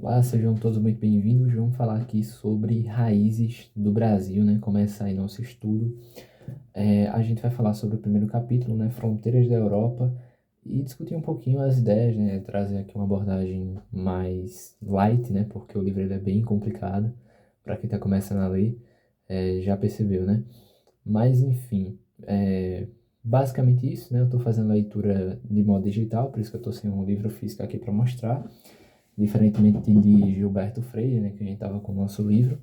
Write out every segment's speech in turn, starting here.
Olá, sejam todos muito bem-vindos. Vamos falar aqui sobre raízes do Brasil, né? Começa aí nosso estudo. A gente vai falar sobre o primeiro capítulo, né? Fronteiras da Europa, e discutir um pouquinho as ideias, né? Trazer aqui uma abordagem mais light, né? Porque o livro ele é bem complicado para quem está começando a ler, já percebeu, né? Mas enfim, basicamente isso, né? Eu estou fazendo leitura de modo digital, por isso que eu estou sem um livro físico aqui para mostrar. Diferentemente de Gilberto Freire, né, que a gente estava com o nosso livro,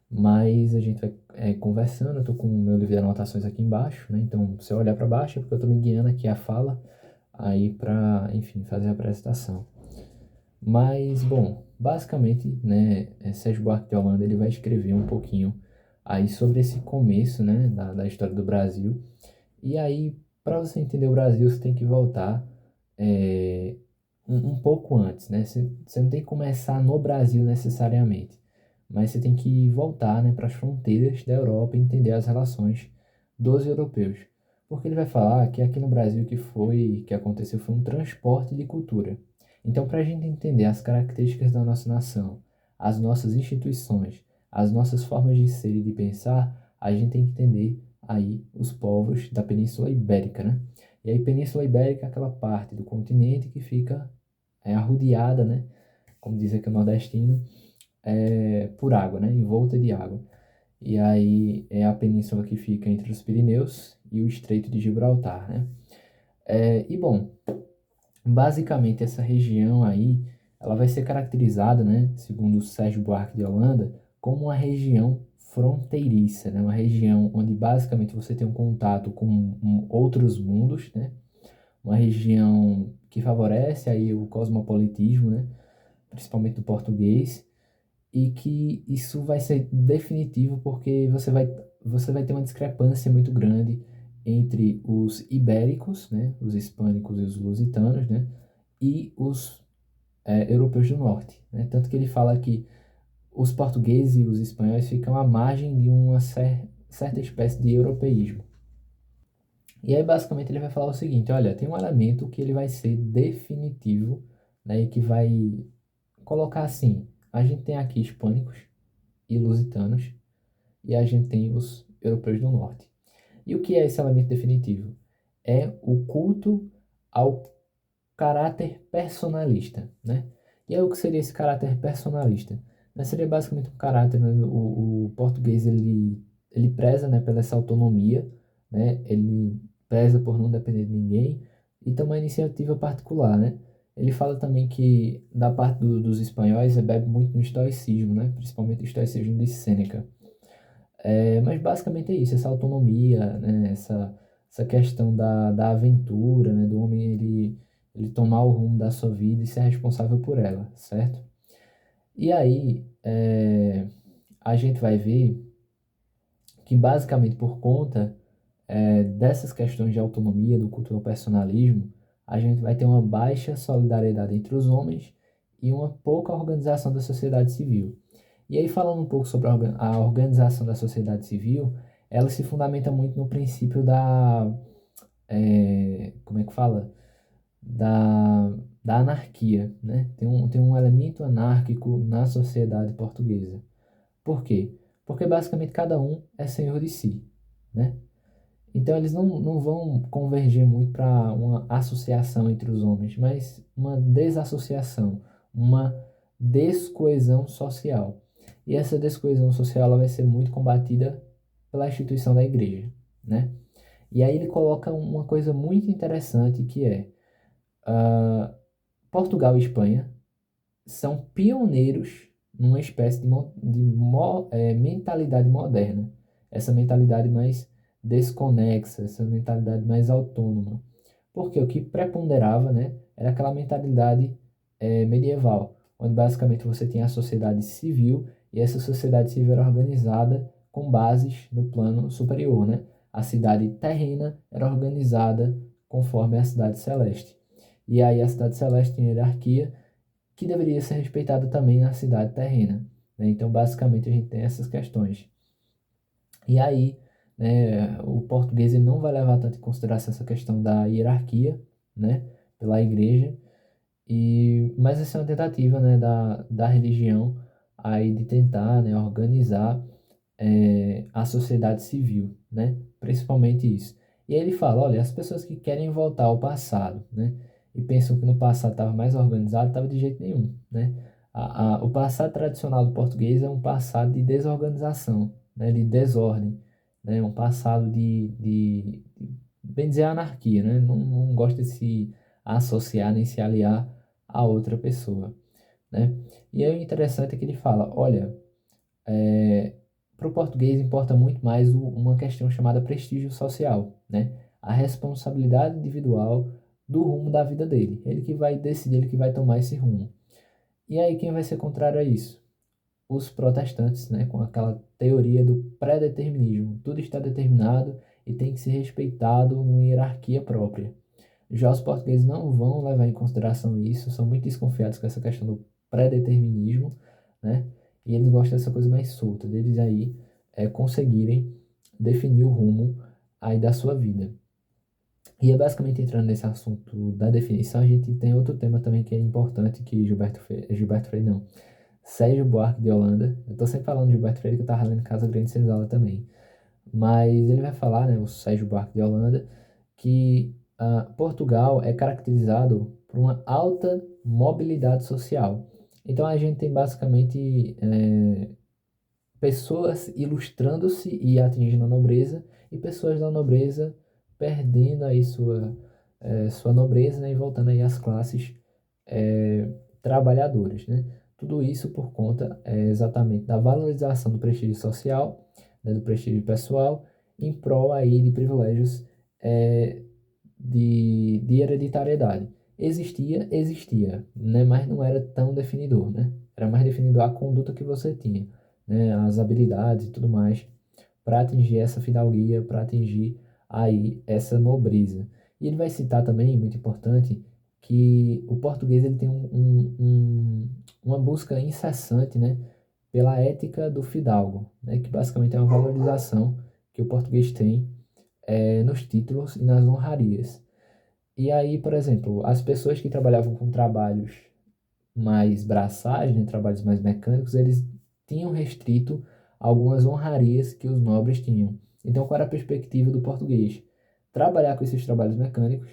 mas a gente vai conversando. Eu estou com o meu livro de anotações aqui embaixo, né, então se eu olhar para baixo é porque eu estou me guiando aqui a fala, aí para, enfim, fazer a apresentação. Mas, bom, basicamente, né, Sérgio Buarque de Holanda ele vai escrever um pouquinho aí sobre esse começo, né, da história do Brasil, e aí, para você entender o Brasil, você tem que voltar é, um pouco antes, né? Você não tem que começar no Brasil necessariamente, mas você tem que voltar, né, para as fronteiras da Europa e entender as relações dos europeus. Porque ele vai falar que aqui no Brasil que aconteceu foi um transporte de cultura. Então, para a gente entender as características da nossa nação, as nossas instituições, as nossas formas de ser e de pensar, a gente tem que entender aí os povos da Península Ibérica, né? E aí, Península Ibérica é aquela parte do continente que fica arrodeada, né? Como diz aqui o nordestino, por água, né? Envolta de água. E aí é a península que fica entre os Pirineus e o Estreito de Gibraltar, né? E bom, basicamente essa região aí, ela vai ser caracterizada, né, segundo Sérgio Buarque de Holanda, como uma região fronteiriça, né? Uma região onde basicamente você tem um contato com outros mundos, né? Uma região que favorece aí o cosmopolitismo, né? Principalmente do português, e que isso vai ser definitivo porque você vai ter uma discrepância muito grande entre os ibéricos, né? Os hispânicos e os lusitanos, né? E os europeus do norte, né? Tanto que ele fala que os portugueses e os espanhóis ficam à margem de uma certa espécie de europeísmo. E aí, basicamente, ele vai falar o seguinte: olha, tem um elemento que ele vai ser definitivo, né, e que vai colocar assim: a gente tem aqui hispânicos e lusitanos, e a gente tem os europeus do norte. E o que é esse elemento definitivo? É o culto ao caráter personalista, né? E aí, o que seria esse caráter personalista? Né, seria basicamente um caráter, né, o português ele preza, né, pela essa autonomia, né? Ele preza por não depender de ninguém e tem uma iniciativa particular, né? Ele fala também que da parte dos espanhóis bebe muito no estoicismo, né? Principalmente o estoicismo de Sêneca. Mas basicamente é isso, essa autonomia, né? Essa questão da aventura, né? Do homem ele tomar o rumo da sua vida e ser responsável por ela, certo? E aí a gente vai ver que basicamente por conta dessas questões de autonomia, do culto ao personalismo, a gente vai ter uma baixa solidariedade entre os homens e uma pouca organização da sociedade civil. E aí, falando um pouco sobre a organização da sociedade civil, ela se fundamenta muito no princípio como é que fala? Da anarquia, né? Tem um elemento anárquico na sociedade portuguesa. Por quê? Porque basicamente cada um é senhor de si, né? Então eles não vão convergir muito para uma associação entre os homens, mas uma desassociação, uma descoesão social. E essa descoesão social ela vai ser muito combatida pela instituição da igreja, né? E aí ele coloca uma coisa muito interessante que é Portugal e Espanha são pioneiros numa espécie de mentalidade moderna. Essa mentalidade mais desconexa, essa mentalidade mais autônoma. Porque o que preponderava, né, era aquela mentalidade medieval, onde basicamente você tinha a sociedade civil e essa sociedade civil era organizada com bases no plano superior, né? A cidade terrena era organizada conforme a cidade celeste. E aí a cidade celeste tinha hierarquia que deveria ser respeitada também na cidade terrena, né? Então, basicamente, a gente tem essas questões. E aí, né, o português ele não vai levar tanto em consideração essa questão da hierarquia, né, pela igreja, Mas essa é uma tentativa, né, da religião aí de tentar, né, organizar a sociedade civil, né, principalmente isso. E aí ele fala, olha, as pessoas que querem voltar ao passado, né, e pensam que no passado estava mais organizado, estava de jeito nenhum, né. O passado tradicional do português é um passado de desorganização, né, de desordem, né, um passado bem dizer, anarquia, né, não gosta de se associar nem se aliar a outra pessoa, né. E aí o interessante é que ele fala, olha, para o português importa muito mais uma questão chamada prestígio social, né? A responsabilidade individual do rumo da vida dele. Ele que vai decidir, ele que vai tomar esse rumo. E aí quem vai ser contrário a isso? Os protestantes, né? Com aquela teoria do pré-determinismo. Tudo está determinado e tem que ser respeitado numa hierarquia própria. Já os portugueses não vão levar em consideração isso, são muito desconfiados com essa questão do pré-determinismo, né? E eles gostam dessa coisa mais solta, deles aí conseguirem definir o rumo aí da sua vida. E é basicamente entrando nesse assunto da definição, a gente tem outro tema também que é importante, que Gilberto Freire não, Sérgio Buarque de Holanda, eu tô sempre falando de Gilberto Freire que eu tava lendo Casa Grande Senzala também, mas ele vai falar, né, o Sérgio Buarque de Holanda, que Portugal é caracterizado por uma alta mobilidade social. Então a gente tem basicamente pessoas ilustrando-se e atingindo a nobreza e pessoas da nobreza perdendo aí sua nobreza, né, e voltando aí às classes trabalhadoras, né? Tudo isso por conta exatamente da valorização do prestígio social, né, do prestígio pessoal, em prol aí de privilégios é, de hereditariedade. Existia, né, mas não era tão definidor, né? Era mais definidor a conduta que você tinha, né, as habilidades e tudo mais, para atingir essa fidalguia, para atingir aí essa nobreza. E ele vai citar também, muito importante, que o português ele tem uma busca incessante, né, pela ética do fidalgo, né, que basicamente é uma valorização que o português tem nos títulos e nas honrarias. E aí, por exemplo, as pessoas que trabalhavam com trabalhos mais braçais, né, trabalhos mais mecânicos, eles tinham restrito algumas honrarias que os nobres tinham. Então, qual era a perspectiva do português? Trabalhar com esses trabalhos mecânicos,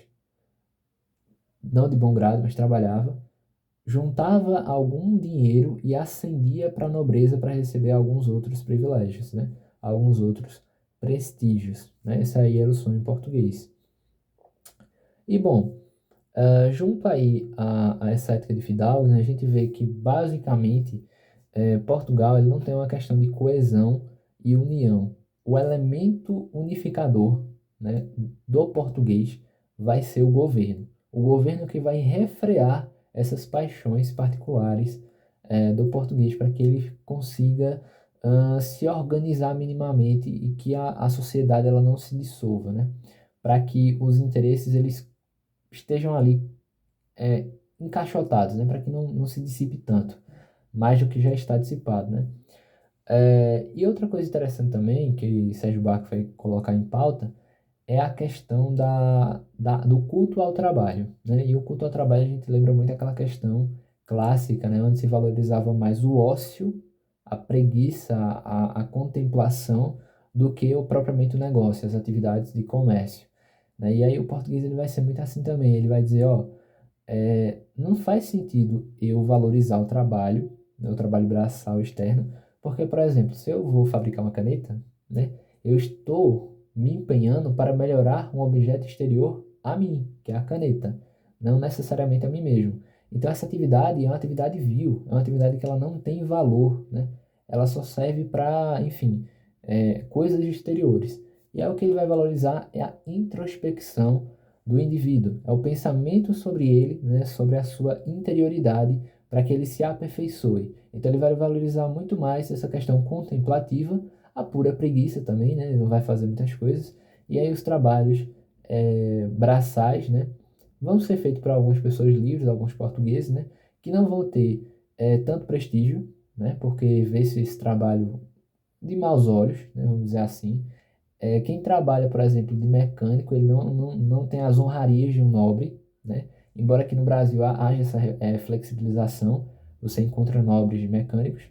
não de bom grado, mas trabalhava, juntava algum dinheiro e ascendia para a nobreza para receber alguns outros privilégios, né? Alguns outros prestígios, né? Esse aí era o sonho português. E bom, junto aí a essa ética de fidalgos, né, a gente vê que basicamente Portugal ele não tem uma questão de coesão e união. O elemento unificador, né, do português vai ser o governo. O governo que vai refrear essas paixões particulares do português para que ele consiga se organizar minimamente e que a sociedade ela não se dissolva, né? Para que os interesses eles estejam ali é, encaixotados, né? Para que não se dissipe tanto, mais do que já está dissipado, né? E outra coisa interessante também, que Sérgio Buarque vai colocar em pauta, é a questão do culto ao trabalho, né? E o culto ao trabalho a gente lembra muito aquela questão clássica, né? Onde se valorizava mais o ócio, a preguiça, a contemplação, do que propriamente o negócio, as atividades de comércio, né? E aí o português ele vai ser muito assim também, ele vai dizer, ó, não faz sentido eu valorizar o trabalho, né, o trabalho braçal externo, porque, por exemplo, se eu vou fabricar uma caneta, né, eu estou me empenhando para melhorar um objeto exterior a mim, que é a caneta, não necessariamente a mim mesmo. Então, essa atividade é uma atividade vil, é uma atividade que ela não tem valor, né? Ela só serve para, enfim, coisas exteriores. E aí o que ele vai valorizar é a introspecção do indivíduo, é o pensamento sobre ele, né, sobre a sua interioridade, para que ele se aperfeiçoe. Então ele vai valorizar muito mais essa questão contemplativa, a pura preguiça também, né, ele não vai fazer muitas coisas, e aí os trabalhos braçais, né, vão ser feitos por algumas pessoas livres, alguns portugueses, né, que não vão ter tanto prestígio, né, porque vê-se esse trabalho de maus olhos, né, vamos dizer assim. Quem trabalha, por exemplo, de mecânico, ele não tem as honrarias de um nobre, né? Embora aqui no Brasil haja essa flexibilização, você encontra nobres mecânicos,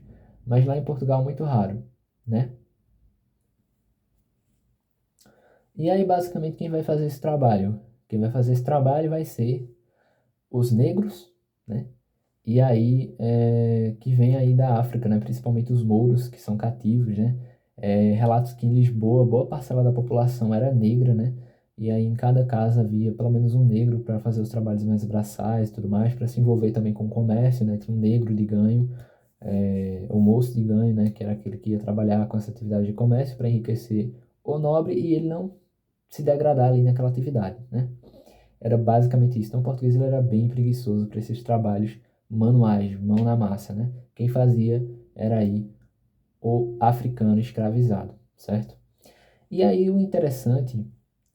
mas lá em Portugal é muito raro, né? E aí, basicamente, quem vai fazer esse trabalho? Quem vai fazer esse trabalho vai ser os negros, né? E aí, que vem aí da África, né? Principalmente os mouros, que são cativos, né? Relatos que em Lisboa, boa parcela da população era negra, né? E aí em cada casa havia pelo menos um negro para fazer os trabalhos mais braçais e tudo mais, para se envolver também com o comércio, né? Tinha um negro de ganho, o moço de ganho, né? Que era aquele que ia trabalhar com essa atividade de comércio para enriquecer o nobre e ele não se degradar ali naquela atividade, né? Era basicamente isso. Então, o português ele era bem preguiçoso para esses trabalhos manuais, mão na massa, né? Quem fazia era aí o africano escravizado, certo? E aí o interessante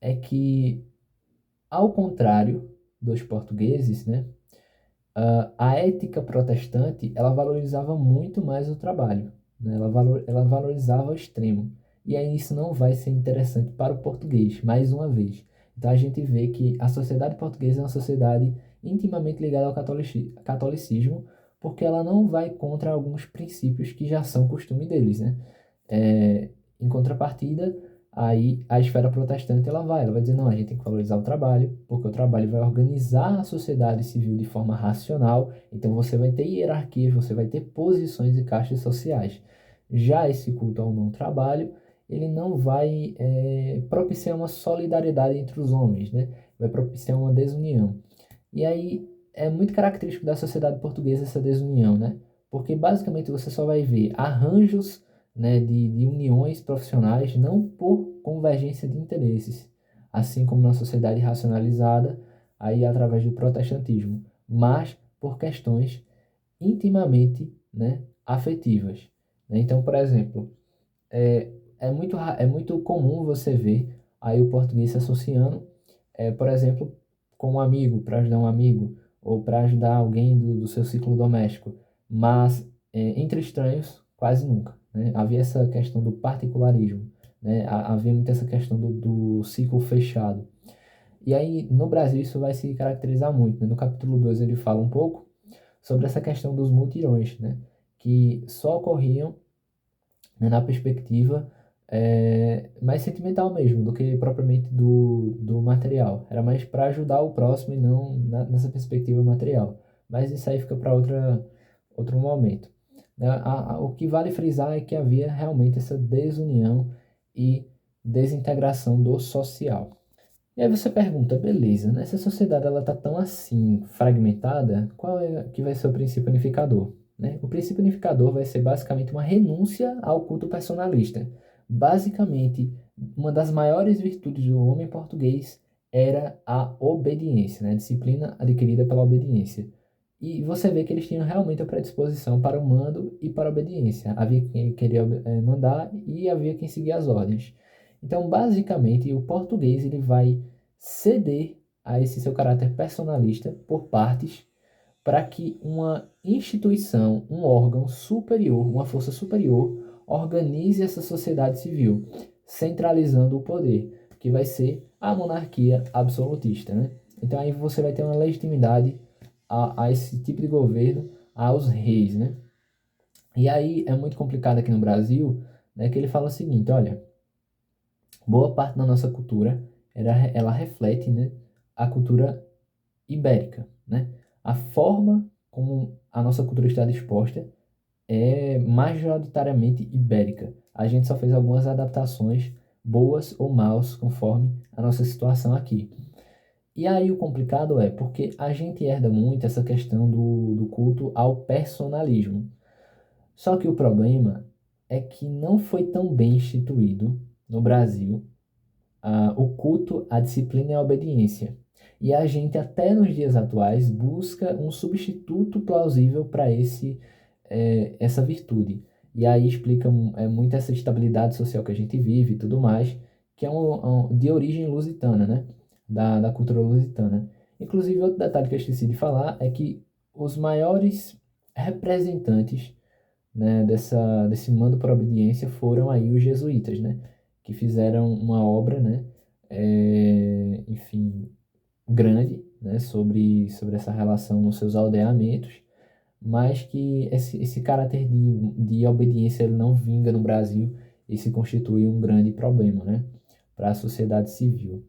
é que, ao contrário dos portugueses, né? A ética protestante, ela valorizava muito mais o trabalho, né? Ela valorizava ao extremo. E aí isso não vai ser interessante para o português, mais uma vez. Então a gente vê que a sociedade portuguesa é uma sociedade intimamente ligada ao catolicismo, porque ela não vai contra alguns princípios que já são costume deles, né? É, Em contrapartida, aí a esfera protestante ela vai dizer, não, a gente tem que valorizar o trabalho, porque o trabalho vai organizar a sociedade civil de forma racional, então você vai ter hierarquias, você vai ter posições e castas sociais. Já esse culto ao não trabalho, ele não vai propiciar uma solidariedade entre os homens, né? Vai propiciar uma desunião. E aí é muito característico da sociedade portuguesa essa desunião, né? Porque basicamente você só vai ver arranjos, né, de uniões profissionais não por convergência de interesses, assim como na sociedade racionalizada, aí através do protestantismo, mas por questões intimamente, né, afetivas, né? Então, por exemplo, é muito comum você ver aí o português se associando, por exemplo, com um amigo, para ajudar um amigo, ou para ajudar alguém do seu ciclo doméstico. Mas entre estranhos, quase nunca, né? Havia essa questão do particularismo, né? Havia muito essa questão do ciclo fechado. E aí, no Brasil, isso vai se caracterizar muito, né? No capítulo 2 ele fala um pouco sobre essa questão dos mutirões, né? Que só ocorriam, né, na perspectiva mais sentimental mesmo, do que propriamente do material. Era mais para ajudar o próximo e não nessa perspectiva material. Mas isso aí fica para outro momento. Né? O que vale frisar é que havia realmente essa desunião e desintegração do social. E aí você pergunta, beleza, nessa sociedade ela está tão assim fragmentada, qual é que vai ser o princípio unificador? Né? O princípio unificador vai ser basicamente uma renúncia ao culto personalista. Basicamente, uma das maiores virtudes do homem português era a obediência, né? A disciplina adquirida pela obediência. E você vê que eles tinham realmente a predisposição para o mando e para a obediência. Havia quem queria mandar e havia quem seguia as ordens. Então, basicamente, o português ele vai ceder a esse seu caráter personalista por partes para que uma instituição, um órgão superior, uma força superior, organize essa sociedade civil, centralizando o poder, que vai ser a monarquia absolutista, né? Então aí você vai ter uma legitimidade a esse tipo de governo, aos reis, né? E aí é muito complicado aqui no Brasil, né, que ele fala o seguinte, olha, boa parte da nossa cultura ela reflete, né, a cultura ibérica, né? A forma como a nossa cultura está disposta é majoritariamente ibérica. A gente só fez algumas adaptações, boas ou maus, conforme a nossa situação aqui. E aí o complicado é porque a gente herda muito essa questão do culto ao personalismo. Só que o problema é que não foi tão bem instituído no Brasil o culto, a disciplina e a obediência. E a gente, até nos dias atuais, busca um substituto plausível para essa virtude. E aí explica muito essa estabilidade social que a gente vive e tudo mais, que é de origem lusitana, né? Da cultura lusitana. Inclusive, outro detalhe que eu esqueci de falar é que os maiores representantes, né, desse mando por obediência foram aí os jesuítas, né, que fizeram uma obra, né, enfim, grande, né, sobre essa relação nos seus aldeamentos, mas que esse caráter de obediência ele não vinga no Brasil e se constitui um grande problema, né, para a sociedade civil.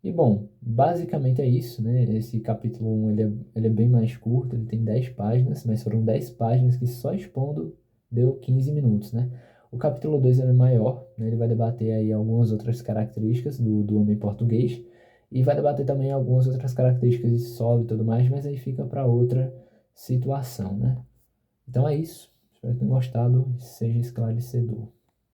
E bom, basicamente é isso, né? Esse capítulo 1 ele é bem mais curto, ele tem 10 páginas, mas foram 10 páginas que só expondo deu 15 minutos, né? O capítulo 2 ele é maior, né? Ele vai debater aí algumas outras características do homem português e vai debater também algumas outras características de solo e tudo mais, mas aí fica para outra situação, né? Então é isso. Espero que tenham gostado e seja esclarecedor.